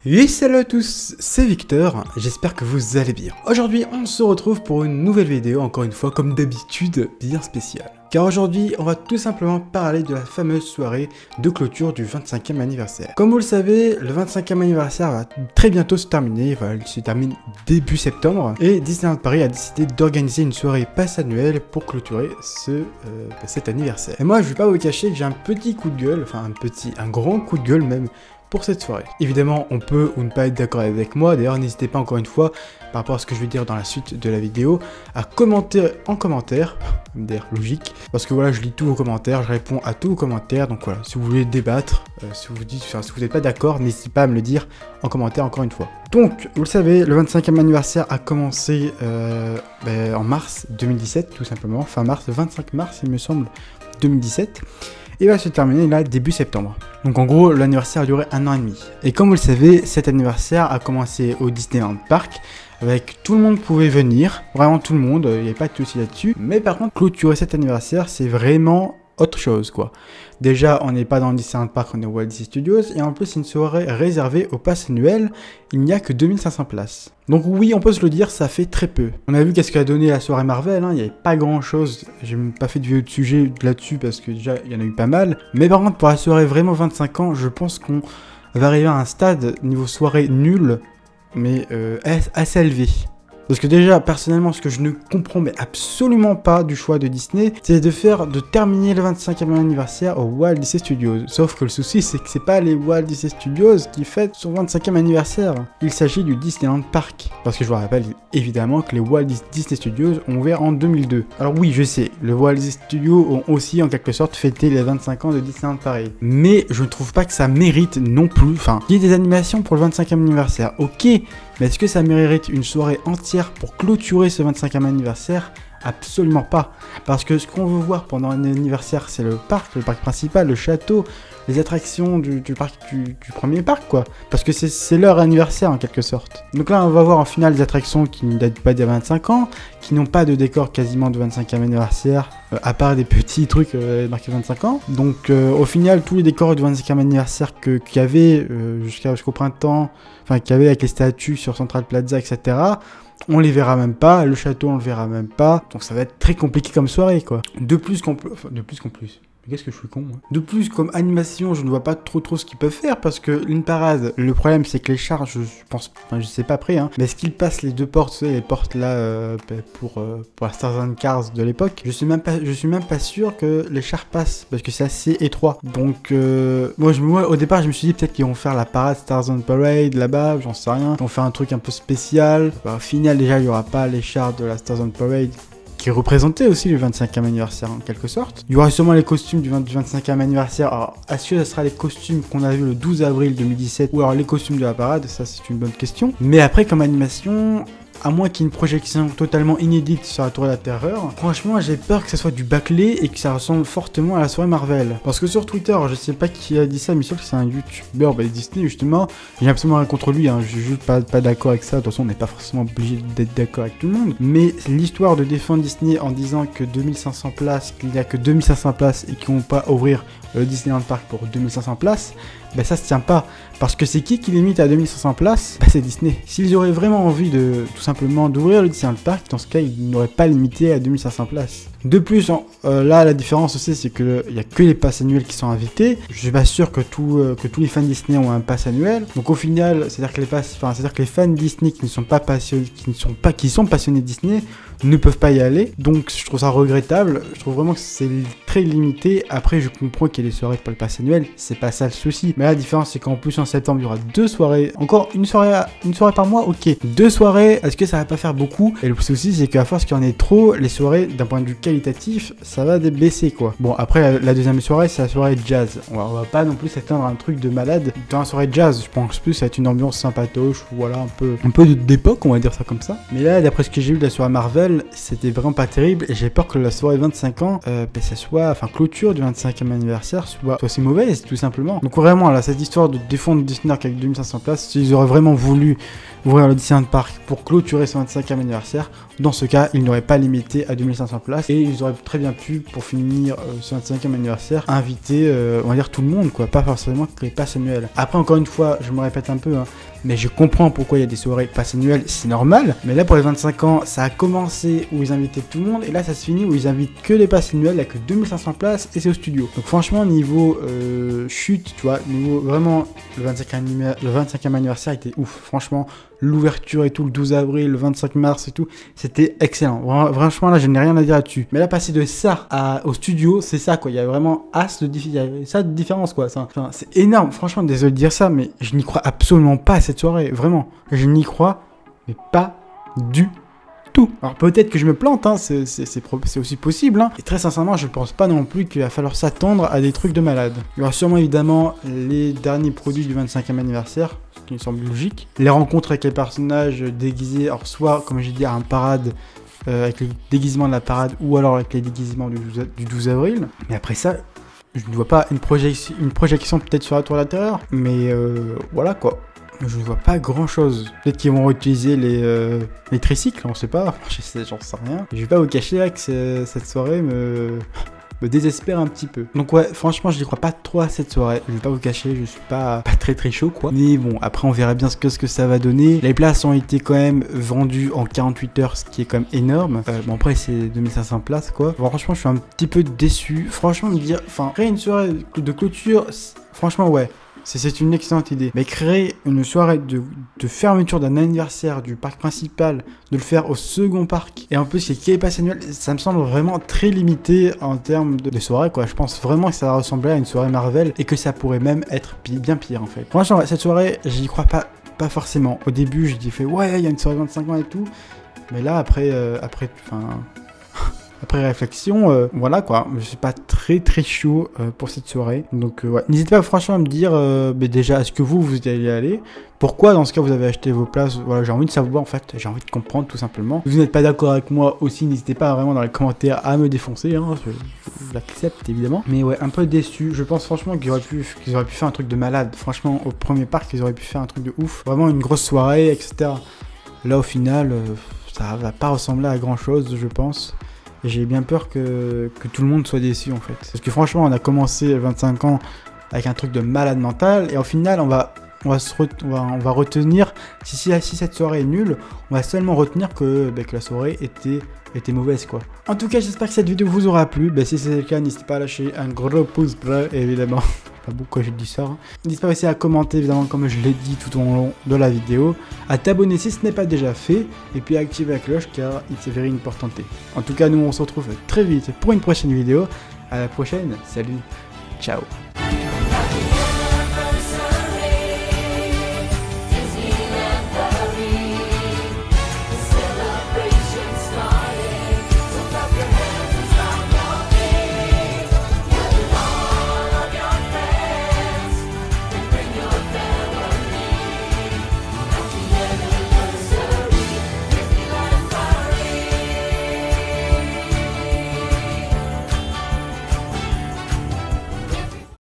Et salut à tous, c'est Victor, j'espère que vous allez bien. Aujourd'hui, on se retrouve pour une nouvelle vidéo, encore une fois, comme d'habitude, bien spéciale. Car aujourd'hui, on va tout simplement parler de la fameuse soirée de clôture du 25e anniversaire. Comme vous le savez, le 25e anniversaire va très bientôt se terminer, il se termine début septembre, et Disneyland Paris a décidé d'organiser une soirée passe annuelle pour clôturer cet anniversaire. Et moi, je vais pas vous cacher que j'ai un petit coup de gueule, enfin un grand coup de gueule même, pour cette soirée. Évidemment, on peut ou ne pas être d'accord avec moi, d'ailleurs n'hésitez pas encore une fois, par rapport à ce que je vais dire dans la suite de la vidéo, à commenter en commentaire, d'ailleurs logique, parce que voilà, je lis tous vos commentaires, je réponds à tous vos commentaires, donc voilà, si vous voulez débattre, si vous n'êtes pas d'accord, n'hésitez pas à me le dire en commentaire encore une fois. Donc, vous le savez, le 25e anniversaire a commencé en mars 2017, tout simplement, fin mars, 25 mars il me semble, 2017, et va se terminer là début septembre. Donc en gros, l'anniversaire a duré 1 an et demi. Et comme vous le savez, cet anniversaire a commencé au Disneyland Park, avec tout le monde pouvait venir, vraiment tout le monde, il n'y avait pas de souci là-dessus. Mais par contre, clôturer cet anniversaire, c'est vraiment autre chose quoi. Déjà, on n'est pas dans le Disneyland Park, on est au Walt Disney Studios, et en plus, c'est une soirée réservée au pass annuel, il n'y a que 2500 places. Donc oui, on peut se le dire, ça fait très peu. On a vu qu'est-ce qu'a donné la soirée Marvel, il n'y avait pas grand-chose, j'ai même pas fait de vidéo de sujet là-dessus, parce que déjà, il y en a eu pas mal. Mais par contre, pour la soirée vraiment 25 ans, je pense qu'on va arriver à un stade, niveau soirée nul, mais assez élevé. Parce que déjà, personnellement, ce que je ne comprends mais absolument pas du choix de Disney, c'est de terminer le 25e anniversaire au Walt Disney Studios. Sauf que le souci, c'est que c'est pas les Walt Disney Studios qui fêtent son 25e anniversaire. Il s'agit du Disneyland Park. Parce que je vous rappelle évidemment que les Walt Disney Studios ont ouvert en 2002. Alors oui, je sais, les Walt Disney Studios ont aussi en quelque sorte fêté les 25 ans de Disneyland Paris. Mais je ne trouve pas que ça mérite non plus, qu'il y ait des animations pour le 25e anniversaire, ok. Mais est-ce que ça mérite une soirée entière pour clôturer ce 25e anniversaire? Absolument pas. Parce que ce qu'on veut voir pendant un anniversaire, c'est le parc principal, le château, les attractions du premier parc, quoi. Parce que c'est leur anniversaire, en quelque sorte. Donc là, on va voir en finale des attractions qui ne datent pas d'il y a 25 ans, qui n'ont pas de décor quasiment de 25e anniversaire, à part des petits trucs marqués 25 ans. Donc au final, tous les décors du 25e anniversaire qu'il y avait jusqu'au printemps, qu'il y avait avec les statues sur Central Plaza, etc., on les verra même pas, le château on le verra même pas, donc ça va être très compliqué comme soirée quoi. De plus, mais qu'est-ce que je suis con moi. De plus, comme animation, je ne vois pas trop ce qu'ils peuvent faire, parce que une parade, le problème c'est que les chars, je pense, je sais pas après, mais est-ce qu'ils passent les deux portes, les portes là, pour la Stars & Cars de l'époque, je suis même pas sûr que les chars passent, parce que c'est assez étroit. Donc, moi au départ je me suis dit peut-être qu'ils vont faire la parade Stars on Parade là-bas, j'en sais rien, ils vont faire un truc un peu spécial. Au final déjà il y aura pas les chars de la Stars on Parade, qui représentait aussi le 25e anniversaire en quelque sorte. Il y aura sûrement les costumes du 25e anniversaire. Alors, est-ce que ce sera les costumes qu'on a vu le 12 avril 2017 ou alors les costumes de la parade? Ça, c'est une bonne question. Mais après, comme animation, à moins qu'il y ait une projection totalement inédite sur la Tour de la Terreur, franchement, j'ai peur que ça soit du bâclé et que ça ressemble fortement à la soirée Marvel. Parce que sur Twitter, je sais pas qui a dit ça, mais sûr que c'est un youtubeur Disney justement. J'ai absolument rien contre lui, je suis juste pas d'accord avec ça. De toute façon, on n'est pas forcément obligé d'être d'accord avec tout le monde. Mais l'histoire de défendre Disney en disant que 2500 places, qu'il n'y a que 2500 places et qu'ils vont pas ouvrir le Disneyland Park pour 2500 places, ça se tient pas. Parce que c'est qui limite à 2500 places? C'est Disney. S'ils auraient vraiment envie de tout simplement d'ouvrir le Disneyland Park, dans ce cas, ils n'auraient pas limité à 2500 places. De plus, là, la différence aussi, c'est qu'il n'y a que les passes annuels qui sont invités. Je suis pas sûr que tous les fans Disney ont un pass annuel. Donc au final, c'est-à-dire que les fans Disney qui sont passionnés de Disney ne peuvent pas y aller. Donc je trouve ça regrettable. Je trouve vraiment que c'est très limité. Après, je comprends qu'il y ait des soirées pour le pass annuel. C'est pas ça le souci. Mais la différence, c'est qu'en plus en septembre, il y aura 2 soirées. Encore une soirée par mois, ok. 2 soirées, est-ce que ça va pas faire beaucoup? Et le souci, c'est qu'à force qu'il y en ait trop, les soirées, d'un point de vue qualitatif, ça va baisser quoi. Bon, après, la deuxième soirée, c'est la soirée jazz. On va pas non plus s'attendre à un truc de malade. Dans la soirée jazz, je pense plus ça va être une ambiance sympatoche, voilà, un peu d'époque, on va dire ça comme ça. Mais là, d'après ce que j'ai vu de la soirée Marvel, Noël, c'était vraiment pas terrible et j'ai peur que la soirée 25 ans, ça soit, enfin clôture du 25e anniversaire soit aussi mauvaise tout simplement. Donc vraiment là, cette histoire de défendre Disney avec 2500 places, s'ils auraient vraiment voulu ouvrir le Disneyland Park pour clôturer son 25e anniversaire, dans ce cas, ils n'auraient pas limité à 2500 places et ils auraient très bien pu, pour finir ce 25e anniversaire, inviter, on va dire tout le monde quoi, pas forcément que les passes annuelles. Après encore une fois, je me répète un peu, hein, mais je comprends pourquoi il y a des soirées passes annuelles, c'est normal. Mais là pour les 25 ans, ça a commencé où ils invitaient tout le monde et là ça se finit où ils invitent que les passes annuelles avec 2500 places et c'est au studio. Donc franchement niveau chute, tu vois, niveau vraiment le 25e anniversaire était ouf, franchement. L'ouverture et tout, le 12 avril, le 25 mars et tout, c'était excellent. Franchement, là, je n'ai rien à dire là-dessus. Mais là, passer de ça au studio, c'est ça, quoi. Il y a vraiment ça de différence, quoi. Enfin, c'est énorme. Franchement, désolé de dire ça, mais je n'y crois absolument pas à cette soirée. Vraiment. Je n'y crois, mais pas du tout. Alors peut-être que je me plante, hein, c'est aussi possible, hein. Et très sincèrement, je pense pas non plus qu'il va falloir s'attendre à des trucs de malade. Il y aura sûrement évidemment les derniers produits du 25e anniversaire, ce qui me semble logique. Les rencontres avec les personnages déguisés, alors soit, comme j'ai dit, à un parade, avec le déguisement de la parade, ou alors avec les déguisements du 12 avril. Mais après ça, je ne vois pas une projection peut-être sur la tour de la terreur, mais voilà quoi. Je ne vois pas grand chose. Peut-être qu'ils vont réutiliser les tricycles, on sait pas, j'en sais rien. Je vais pas vous cacher là que cette soirée me désespère un petit peu. Donc ouais, franchement, je n'y crois pas trop à cette soirée. Je vais pas vous cacher, je suis pas très chaud quoi. Mais bon, après on verra bien ce que ça va donner. Les places ont été quand même vendues en 48 heures, ce qui est quand même énorme. Bon après c'est 2500 places quoi. Bon, franchement, je suis un petit peu déçu. Franchement, me dire, enfin, créer une soirée de clôture, franchement ouais. C'est une excellente idée. Mais créer une soirée de fermeture d'un anniversaire du parc principal, de le faire au second parc, et en plus il y a les passes annuelles, ça me semble vraiment très limité en termes de soirée quoi. Je pense vraiment que ça va ressembler à une soirée Marvel et que ça pourrait même être bien pire en fait. Franchement, cette soirée, j'y crois pas forcément. Au début, je dis ouais, il y a une soirée 25 ans et tout. Mais là, après réflexion, voilà quoi, je suis pas très chaud pour cette soirée. Donc ouais, n'hésitez pas franchement à me dire déjà, est-ce que vous allez y aller? Pourquoi dans ce cas vous avez acheté vos places? Voilà, j'ai envie de savoir en fait, j'ai envie de comprendre tout simplement. Si vous n'êtes pas d'accord avec moi aussi, n'hésitez pas vraiment dans les commentaires à me défoncer, hein, je l'accepte évidemment. Mais ouais, un peu déçu, je pense franchement qu'ils auraient pu faire un truc de malade. Franchement, au premier parc, ils auraient pu faire un truc de ouf. Vraiment une grosse soirée, etc. Là au final, ça va pas ressembler à grand chose, je pense. J'ai bien peur que tout le monde soit déçu en fait. Parce que franchement, on a commencé 25 ans avec un truc de malade mental et au final, on va retenir, si cette soirée est nulle, on va seulement retenir que la soirée était mauvaise quoi. En tout cas, j'espère que cette vidéo vous aura plu. Si c'est le cas, n'hésitez pas à lâcher un gros pouce bleu évidemment. Pas pourquoi je dis ça. Hein. N'hésitez pas aussi à commenter évidemment comme je l'ai dit tout au long de la vidéo, à t'abonner si ce n'est pas déjà fait, et puis à activer la cloche car il c'est very important. En tout cas, nous on se retrouve très vite pour une prochaine vidéo. À la prochaine, salut, ciao.